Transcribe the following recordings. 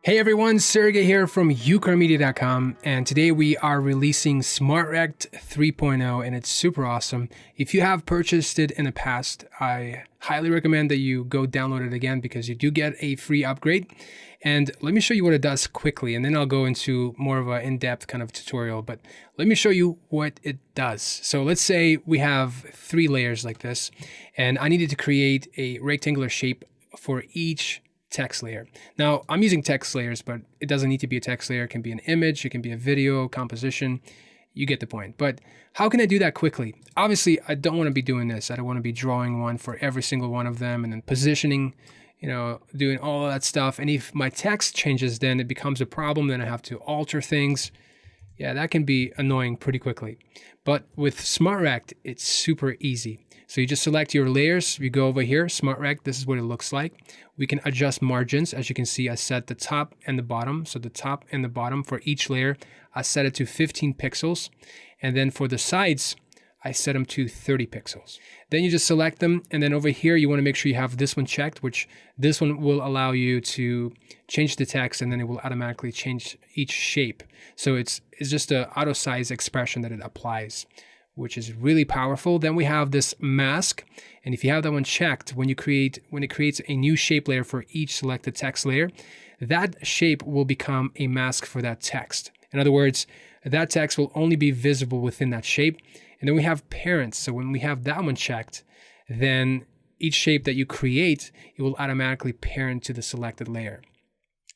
Hey everyone, Sergey here from ukramedia.com, and today we are releasing smartREKT 3.0 and it's super awesome. If you have purchased it in the past, I highly recommend that you go download it again because you do get a free upgrade. And let me show you what it does quickly, and then I'll go into more of an in-depth kind of tutorial, but let me show you what it does. So let's say we have 3 layers like this, and I needed to create a rectangular shape for each text layer. Now I'm using text layers, but it doesn't need to be a text layer. It can be an image, it can be a video, composition, you get the point. But how can I do that quickly? Obviously, I don't want to be doing this. I don't want to be drawing one for every single one of them and then positioning, doing all of that stuff. And if my text changes, then it becomes a problem. Then I have to alter things. Yeah, that can be annoying pretty quickly. But with smartREKT, it's super easy. So you just select your layers, you go over here, smartREKT, this is what it looks like. We can adjust margins. As you can see, I set the top and the bottom. So the top and the bottom for each layer, I set it to 15 pixels. And then for the sides, I set them to 30 pixels. Then you just select them. And then over here, you want to make sure you have this one checked, which this one will allow you to change the text and then it will automatically change each shape. So it's just an auto size expression that it applies, which is really powerful. Then we have this mask. And if you have that one checked, when it creates a new shape layer for each selected text layer, that shape will become a mask for that text. In other words, that text will only be visible within that shape. And then we have parents. So when we have that one checked, then each shape that you create, it will automatically parent to the selected layer.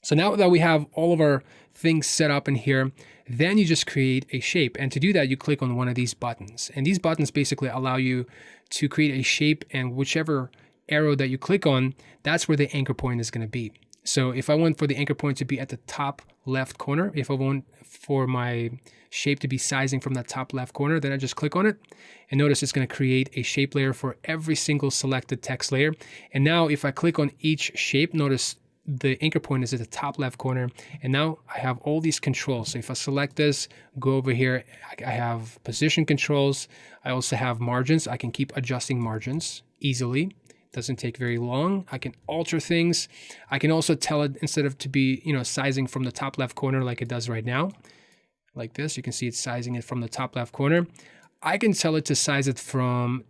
So now that we have all of our things set up in here, then you just create a shape. And to do that, you click on one of these buttons. And these buttons basically allow you to create a shape, and whichever arrow that you click on, that's where the anchor point is going to be. So if I want for the anchor point to be at the top left corner, if I want for my shape to be sizing from that top left corner, then I just click on it. And notice it's going to create a shape layer for every single selected text layer. And now if I click on each shape, notice the anchor point is at the top left corner. And now I have all these controls. So if I select this, go over here, I have position controls. I also have margins. I can keep adjusting margins easily. Doesn't take very long. I can alter things. I can also tell it instead of to be, sizing from the top left corner like it does right now, like this. You can see it's sizing it from the top left corner. I can tell it to size it from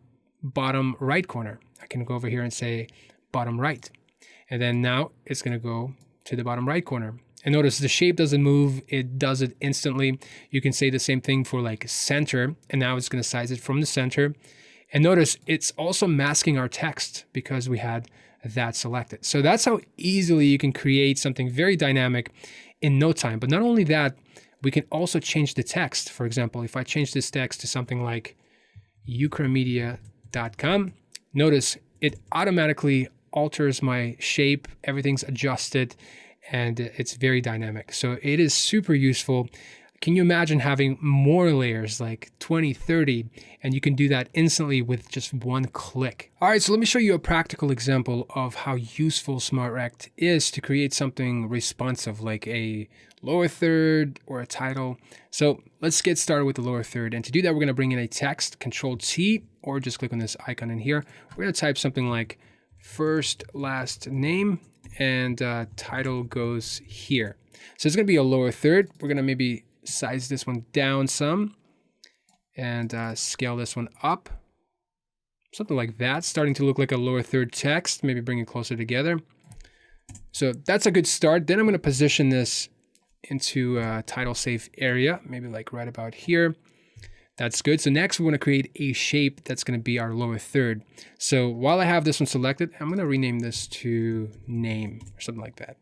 bottom right corner. I can go over here and say bottom right. And then now it's going to go to the bottom right corner. And notice the shape doesn't move. It does it instantly. You can say the same thing for like center. And now it's going to size it from the center. And notice it's also masking our text because we had that selected. So that's how easily you can create something very dynamic in no time. But not only that, we can also change the text. For example, if I change this text to something like ukramedia.com, notice it automatically alters my shape. Everything's adjusted and it's very dynamic. So it is super useful. Can you imagine having more layers, like 20, 30, and you can do that instantly with just one click. All right, so let me show you a practical example of how useful smartREKT is to create something responsive, like a lower third or a title. So let's get started with the lower third. And to do that, we're gonna bring in a text, Control-T, or just click on this icon in here. We're gonna type something like first, last name, and title goes here. So it's gonna be a lower third. We're gonna maybe size this one down some and scale this one up, something like that, starting to look like a lower third text, maybe bring it closer together. So that's a good start. Then I'm going to position this into a title safe area, maybe like right about here. That's good. So next we want to create a shape that's going to be our lower third. So while I have this one selected, I'm going to rename this to name or something like that.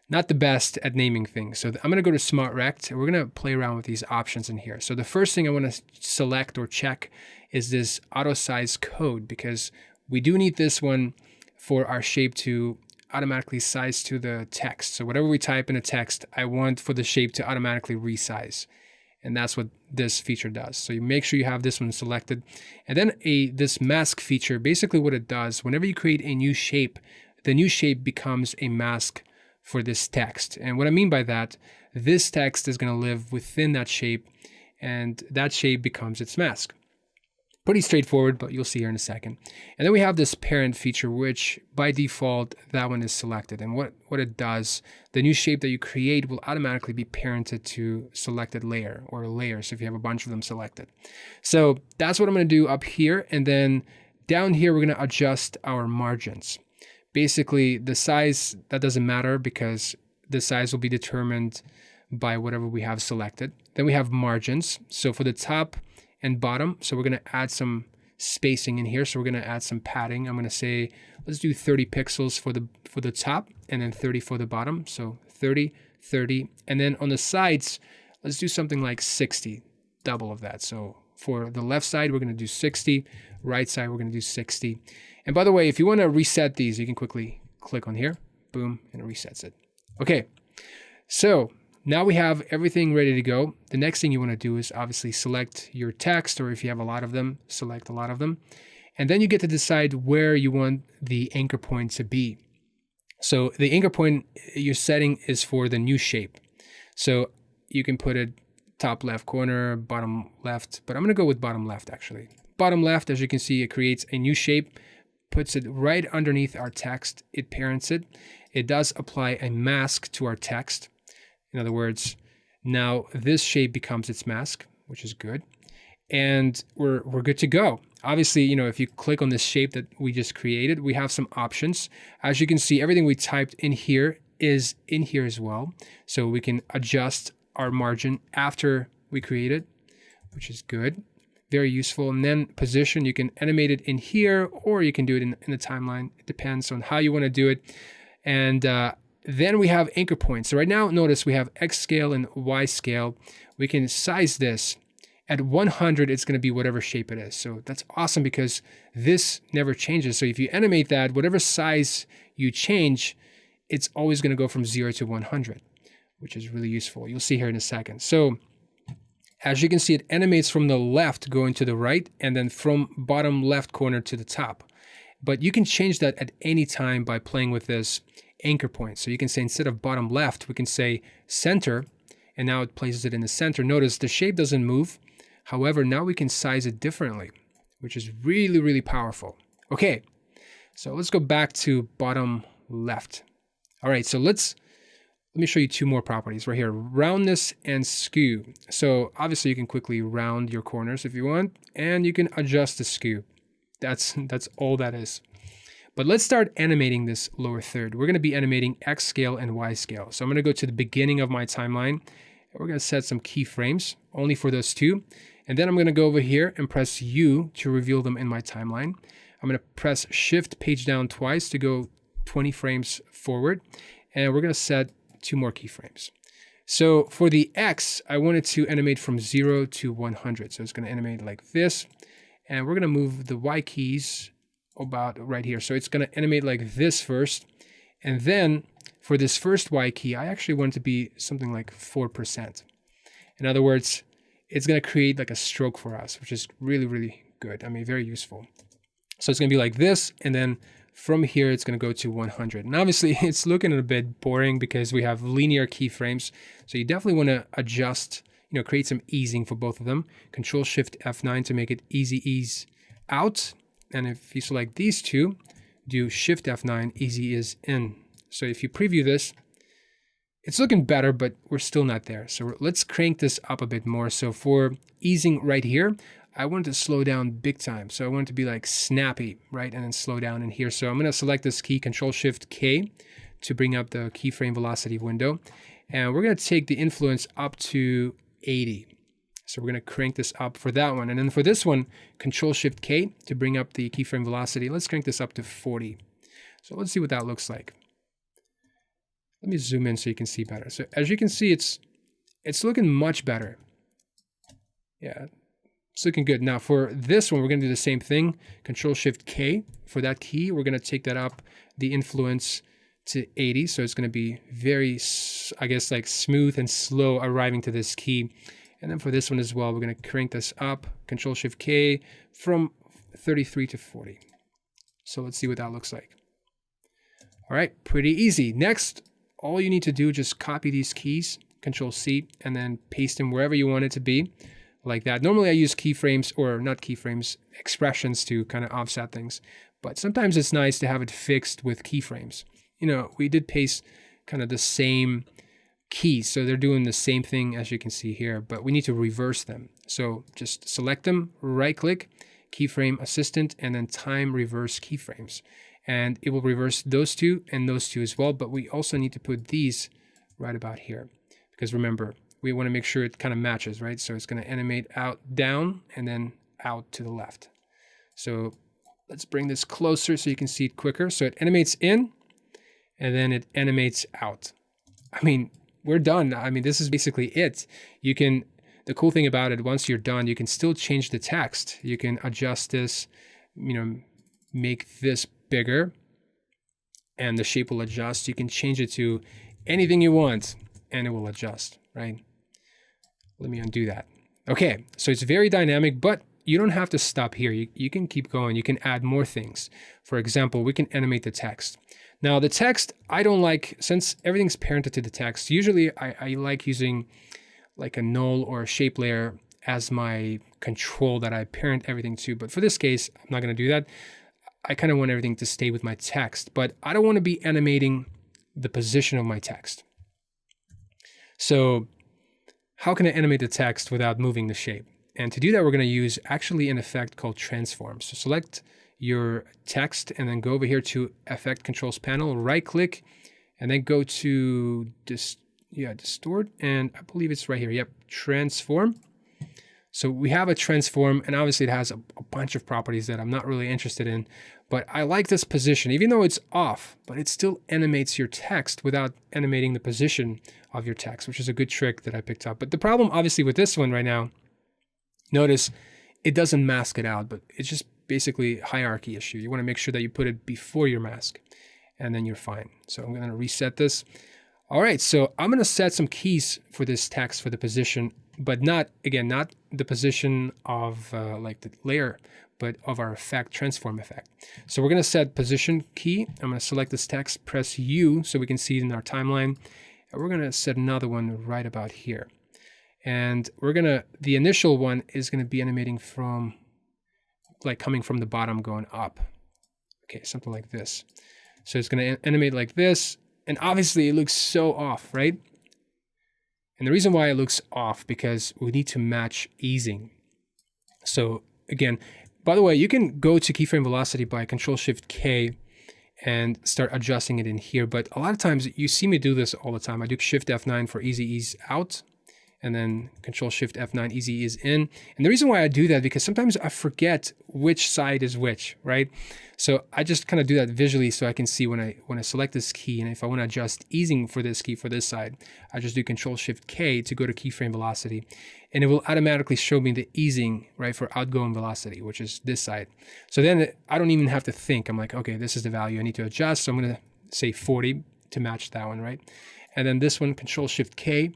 Not the best at naming things. So I'm going to go to smartREKT and we're going to play around with these options in here. So the first thing I want to select or check is this auto size code, because we do need this one for our shape to automatically size to the text. So whatever we type in a text, I want for the shape to automatically resize. And that's what this feature does. So you make sure you have this one selected. And then this mask feature, basically what it does, whenever you create a new shape, the new shape becomes a mask for this text. And what I mean by that, this text is going to live within that shape and that shape becomes its mask. Pretty straightforward, but you'll see here in a second. And then we have this parent feature, which by default, that one is selected. And what it does, the new shape that you create will automatically be parented to selected layer or layers if you have a bunch of them selected. So that's what I'm going to do up here. And then down here, we're going to adjust our margins. Basically, the size, that doesn't matter because the size will be determined by whatever we have selected. Then we have margins. So for the top and bottom, so we're going to add some spacing in here. So we're going to add some padding. I'm going to say, let's do 30 pixels for the top and then 30 for the bottom. So 30, 30. And then on the sides, let's do something like 60, double of that. So for the left side, we're going to do 60. Right side, we're going to do 60. And by the way, if you want to reset these, you can quickly click on here, boom, and it resets it. Okay, so now we have everything ready to go. The next thing you want to do is obviously select your text, or if you have a lot of them, select a lot of them. And then you get to decide where you want the anchor point to be. So the anchor point you're setting is for the new shape. So you can put it top left corner, bottom left, but I'm going to go with bottom left actually. Bottom left, as you can see, it creates a new shape, puts it right underneath our text. It parents it. It does apply a mask to our text. In other words, now this shape becomes its mask, which is good. And we're good to go. Obviously, you know, if you click on this shape that we just created, we have some options. As you can see, everything we typed in here is in here as well. So we can adjust our margin after we create it, which is good. Very useful. And then position, you can animate it in here, or you can do it in the timeline. It depends on how you want to do it. And then we have anchor points. So right now, notice we have X scale and Y scale. We can size this. At 100, it's going to be whatever shape it is. So that's awesome because this never changes. So if you animate that, whatever size you change, it's always going to go from 0 to 100, which is really useful. You'll see here in a second. So as you can see, it animates from the left going to the right, and then from bottom left corner to the top. But you can change that at any time by playing with this anchor point. So you can say instead of bottom left, we can say center, and now it places it in the center. Notice the shape doesn't move. However, now we can size it differently, which is really, really powerful. Okay, so let's go back to bottom left. All right, so let me show you two more properties right here, roundness and skew. So obviously you can quickly round your corners if you want, and you can adjust the skew. That's all that is. But let's start animating this lower third. We're gonna be animating X scale and Y scale. So I'm gonna go to the beginning of my timeline, and we're gonna set some keyframes only for those two. And then I'm gonna go over here and press U to reveal them in my timeline. I'm gonna press Shift page down twice to go 20 frames forward. And we're gonna set two more keyframes. So for the X, I wanted to animate from 0 to 100. So it's going to animate like this. And we're going to move the Y keys about right here. So it's going to animate like this first. And then for this first Y key, I actually want it to be something like 4%. In other words, it's going to create like a stroke for us, which is really, really good. I mean, very useful. So it's going to be like this. And then from here, it's going to go to 100. And obviously, it's looking a bit boring because we have linear keyframes. So you definitely want to adjust, you know, create some easing for both of them. Control-Shift F9 to make it easy ease out. And if you select these two, do Shift F9, easy ease in. So if you preview this, it's looking better, but we're still not there. So let's crank this up a bit more. So for easing right here, I want to slow down big time. So I want it to be like snappy, right? And then slow down in here. So I'm going to select this key, Control-Shift-K, to bring up the keyframe velocity window. And we're going to take the influence up to 80. So we're going to crank this up for that one. And then for this one, Control-Shift-K to bring up the keyframe velocity. Let's crank this up to 40. So let's see what that looks like. Let me zoom in so you can see better. So as you can see, it's looking much better. Yeah. It's looking good. Now for this one, we're going to do the same thing. Control-Shift-K for that key. We're going to take that up, the influence to 80. So it's going to be very, I guess, like smooth and slow arriving to this key. And then for this one as well, we're going to crank this up, Control-Shift-K from 33 to 40. So let's see what that looks like. All right, pretty easy. Next, all you need to do, just copy these keys, Control-C, and then paste them wherever you want it to be. like that. Normally I use keyframes, or not keyframes, expressions to kind of offset things. But sometimes it's nice to have it fixed with keyframes. You know, we did paste kind of the same keys, so they're doing the same thing as you can see here, but we need to reverse them. So just select them, right click, keyframe assistant, and then time reverse keyframes. And it will reverse those two and those two as well, but we also need to put these right about here. Because remember, we want to make sure it kind of matches, right? So it's going to animate out, down, and then out to the left. So let's bring this closer so you can see it quicker. So it animates in, and then it animates out. I mean, we're done. I mean, this is basically it. You can, the cool thing about it, once you're done, you can still change the text. You can adjust this, you know, make this bigger, and the shape will adjust. You can change it to anything you want, and it will adjust, right? Let me undo that. Okay, so it's very dynamic, but you don't have to stop here. You can keep going. You can add more things. For example, we can animate the text. Now the text, I don't like, since everything's parented to the text, usually I like using like a null or a shape layer as my control that I parent everything to. But for this case, I'm not going to do that. I kind of want everything to stay with my text, but I don't want to be animating the position of my text. So how can I animate the text without moving the shape? And to do that, we're going to use actually an effect called transform. So select your text and then go over here to Effect Controls panel, right click, and then go to distort, and I believe it's right here. Yep, transform. So we have a transform, and obviously it has a bunch of properties that I'm not really interested in, but I like this position, even though it's off, but it still animates your text without animating the position of your text, which is a good trick that I picked up. But the problem obviously with this one right now, notice it doesn't mask it out, but it's just basically a hierarchy issue. You want to make sure that you put it before your mask, and then you're fine. So I'm going to reset this. All right, so I'm going to set some keys for this text for the position, but not, again, not the position of like the layer, but of our effect, transform effect. So we're going to set position key. I'm going to select this text, press U so we can see it in our timeline. And we're going to set another one right about here. And we're going to, the initial one is going to be animating from, like coming from the bottom going up. Okay, something like this. So it's going to animate like this. And obviously it looks so off, right? And the reason why it looks off, because we need to match easing. So again, by the way, you can go to keyframe velocity by Control-Shift-K and start adjusting it in here. But a lot of times you see me do this all the time. I do Shift F9 for easy ease out, and then Control-Shift F9 easy ease in. And the reason why I do that, because sometimes I forget which side is which, right? So I just kind of do that visually so I can see when I select this key, and if I want to adjust easing for this key for this side, I just do Control-Shift-K to go to keyframe velocity, and it will automatically show me the easing, right, for outgoing velocity, which is this side. So then I don't even have to think. I'm like, okay, this is the value I need to adjust. So I'm going to say 40 to match that one, right? And then this one, Control-Shift-K.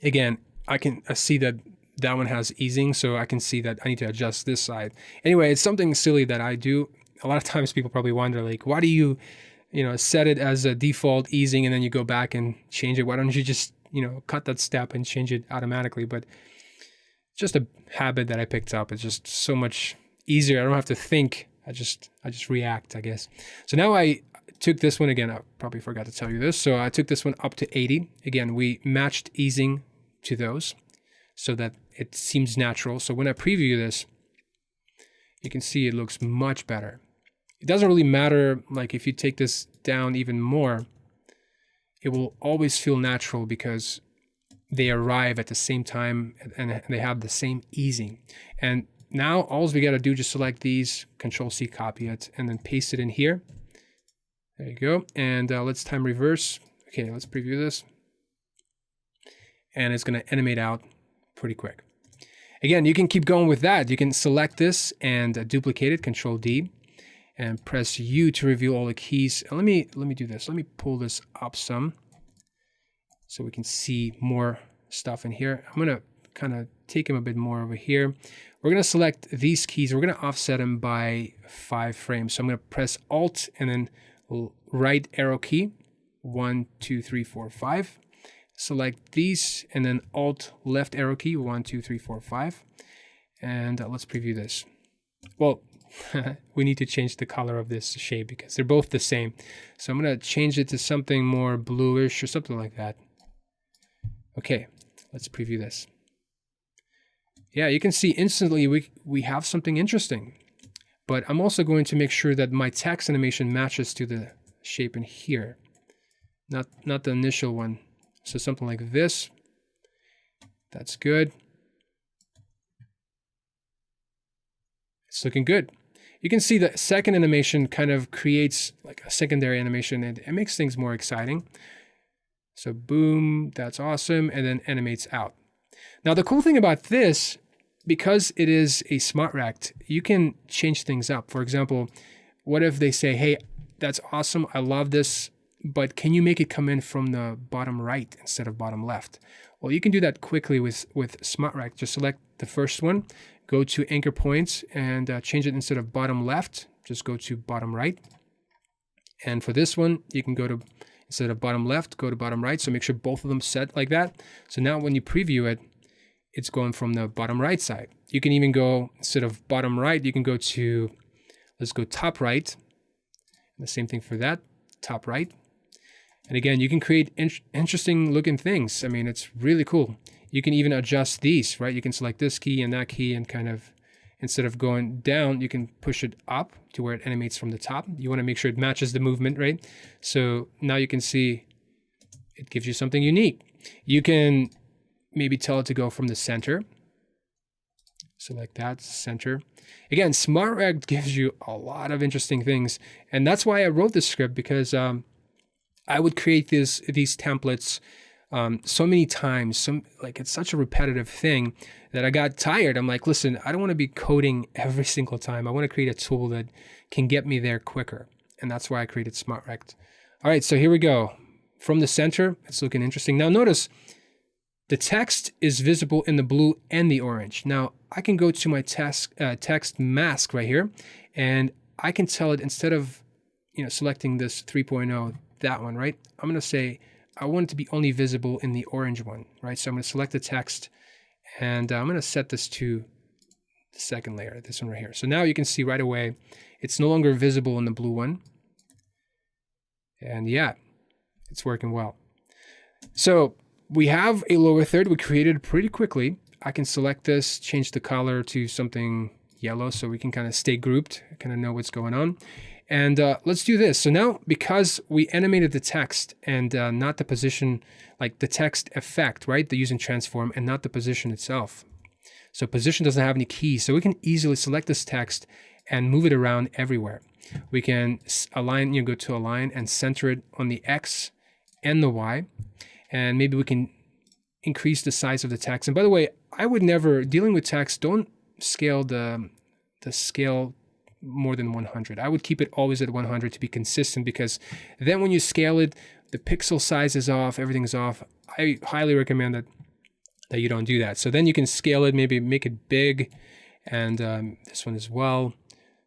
Again, I see that that one has easing, so I can see that I need to adjust this side. Anyway, it's something silly that I do. A lot of times people probably wonder, like, why do you set it as a default easing and then you go back and change it? Why don't you just, cut that step and change it automatically? But just a habit that I picked up. It's just so much easier. I don't have to think. I just react, I guess. So now I took this one again. I probably forgot to tell you this. So I took this one up to 80. Again, we matched easing to those so that it seems natural. So when I preview this, you can see it looks much better. It doesn't really matter, like if you take this down even more, it will always feel natural because they arrive at the same time and they have the same easing. And now all we got to do, just select these, Control-C, copy it, and then paste it in here. There you go. And let's time reverse. Okay, let's preview this. And it's going to animate out pretty quick. Again, you can keep going with that. You can select this and duplicate it, Control-D, and press U to reveal all the keys. And let me do this. Let me pull this up some so we can see more stuff in here. I'm going to kind of take them a bit more over here. We're going to select these keys. We're going to offset them by 5 frames. So I'm going to press Alt and then right arrow key, 1, 2, 3, 4, 5. select these, and then Alt left arrow key, 1, 2, 3, 4, 5. And let's preview this. Well, we need to change the color of this shape because they're both the same. So I'm going to change it to something more bluish or something like that. Okay, let's preview this. Yeah, you can see instantly we have something interesting. But I'm also going to make sure that my text animation matches to the shape in here, not the initial one. So something like this. That's good. It's looking good. You can see the second animation kind of creates like a secondary animation, and it makes things more exciting. So boom, that's awesome, and then animates out. Now the cool thing about this, because it is a smartREKT, you can change things up. For example, what if they say, hey, that's awesome, I love this, but can you make it come in from the bottom right instead of bottom left? Well, you can do that quickly with smartREKT. Just select the first one, go to anchor points, and change it instead of bottom left, just go to bottom right. And for this one, you can go to, instead of bottom left, go to bottom right. So make sure both of them set like that. So now when you preview it, it's going from the bottom right side. You can even go, instead of bottom right, you can go to, let's go top right. And the same thing for that, top right. And again, you can create interesting looking things. I mean, it's really cool. You can even adjust these, right? You can select this key and that key and kind of, instead of going down, you can push it up to where it animates from the top. You want to make sure it matches the movement, right? So now you can see it gives you something unique. You can maybe tell it to go from the center. So like that, center. Again, smartREKT gives you a lot of interesting things. And that's why I wrote this script, because I would create these templates so many times, like it's such a repetitive thing that I got tired. I'm like, listen, I don't want to be coding every single time. I want to create a tool that can get me there quicker. And that's why I created smartREKT. All right, so here we go. From the center, it's looking interesting. Now notice the text is visible in the blue and the orange. Now I can go to my text mask right here, and I can tell it, instead of selecting this 3.0, that one, right? I'm going to say I want it to be only visible in the orange one, right? So I'm going to select the text, and I'm going to set this to the second layer, this one right here. So now you can see right away, it's no longer visible in the blue one. And yeah, it's working well. So we have a lower third we created pretty quickly. I can select this, change the color to something yellow so we can kind of stay grouped, kind of know what's going on. And let's do this. So now, because we animated the text and not the position, like the text effect, right? The using transform and not the position itself. So position doesn't have any keys. So we can easily select this text and move it around everywhere. We can align, go to align and center it on the X and the Y. And maybe we can increase the size of the text. And by the way, I would never, dealing with text, don't scale the scale more than 100. I would keep it always at 100 to be consistent, because then when you scale it, the pixel size is off, everything's off. I highly recommend that you don't do that. So then you can scale it, maybe make it big, and this one as well.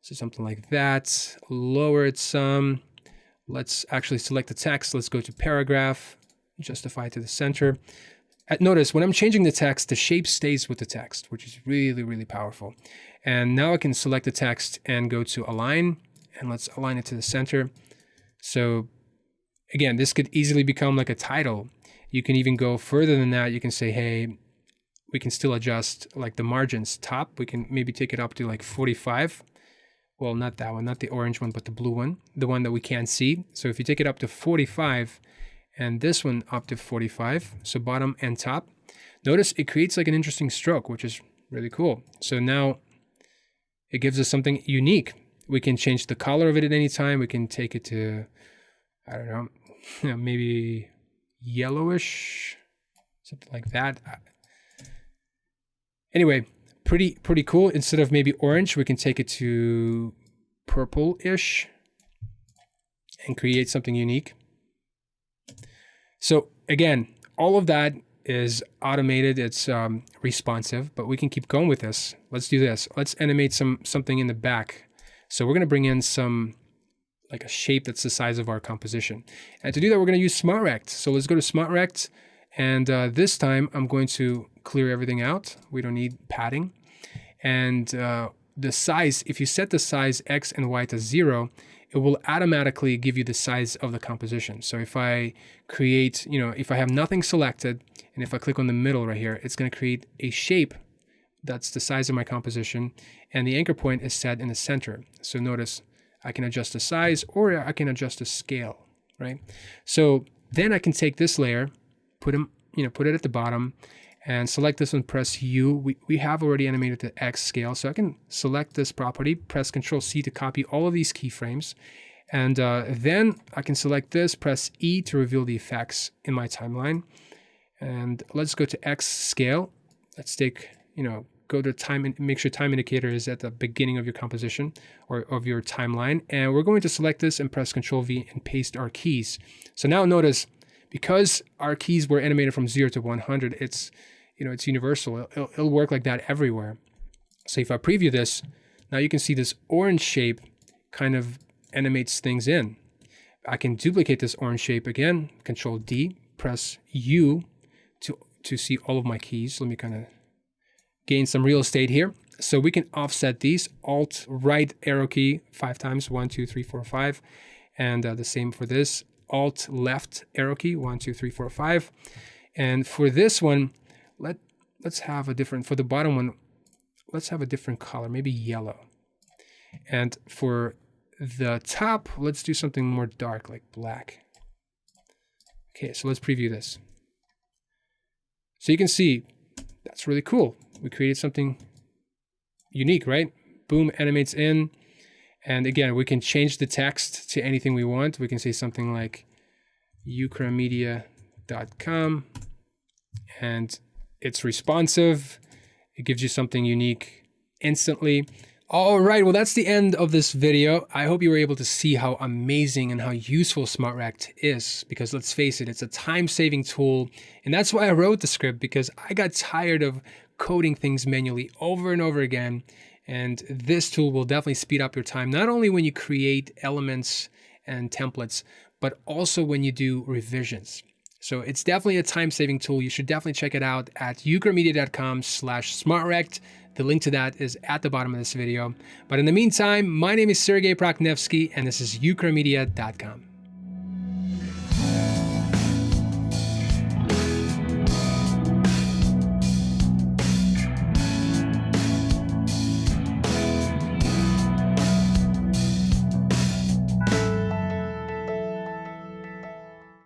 So something like that. Lower it some. Let's actually select the text. Let's go to paragraph, justify to the center. Notice when I'm changing the text, the shape stays with the text, which is really, really powerful. And now I can select the text and go to align, and let's align it to the center. So again, this could easily become like a title. You can even go further than that. You can say, hey, we can still adjust like the margins top. We can maybe take it up to like 45. Well, not that one, not the orange one, but the blue one, the one that we can't see. So if you take it up to 45, and this one up to 45, so bottom and top, notice it creates like an interesting stroke, which is really cool. So now it gives us something unique. We can change the color of it at any time. We can take it to, I don't know, maybe yellowish, something like that. Anyway, pretty cool. Instead of maybe orange, we can take it to purple-ish and create something unique. So again, all of that is automated. It's responsive, but we can keep going with this. Let's do this. Let's animate something in the back. So we're going to bring in like a shape that's the size of our composition. And to do that, we're going to use smartREKT. So let's go to smartREKT And this time I'm going to clear everything out. We don't need padding. And the size, if you set the size X and Y to 0, it will automatically give you the size of the composition. So if I create, if I have nothing selected, and if I click on the middle right here, it's going to create a shape that's the size of my composition, and the anchor point is set in the center. So notice I can adjust the size, or I can adjust the scale, right? So then I can take this layer, put it at the bottom, and select this one, press U. We have already animated the X scale, so I can select this property, press Control C to copy all of these keyframes, and then I can select this, press E to reveal the effects in my timeline. And let's go to X scale. Let's take, go to time and make sure time indicator is at the beginning of your composition or of your timeline. And we're going to select this and press Control V and paste our keys. So now notice, because our keys were animated from 0 to 100, it's universal. It'll work like that everywhere. So if I preview this, now you can see this orange shape kind of animates things in. I can duplicate this orange shape again, Control D, press U to see all of my keys. Let me kind of gain some real estate here. So we can offset these, Alt right arrow key 5 times, 1, 2, 3, 4, 5. And the same for this, Alt left arrow key, 1, 2, 3, 4, 5. And for this one, let's have a different, for the bottom one, let's have a different color, maybe yellow. And for the top, let's do something more dark, like black. Okay, so let's preview this. So you can see, that's really cool. We created something unique, right? Boom, animates in. And again, we can change the text to anything we want. We can say something like ukramedia.com, and it's responsive. It gives you something unique instantly. All right, well, that's the end of this video. I hope you were able to see how amazing and how useful smartREKT is, because let's face it, it's a time-saving tool. And that's why I wrote the script, because I got tired of coding things manually over and over again. And this tool will definitely speed up your time, not only when you create elements and templates, but also when you do revisions. So it's definitely a time-saving tool. You should definitely check it out at ukramedia.com/smartrekt. The link to that is at the bottom of this video. But in the meantime, my name is Sergey Prokhnevsky, and this is ukramedia.com.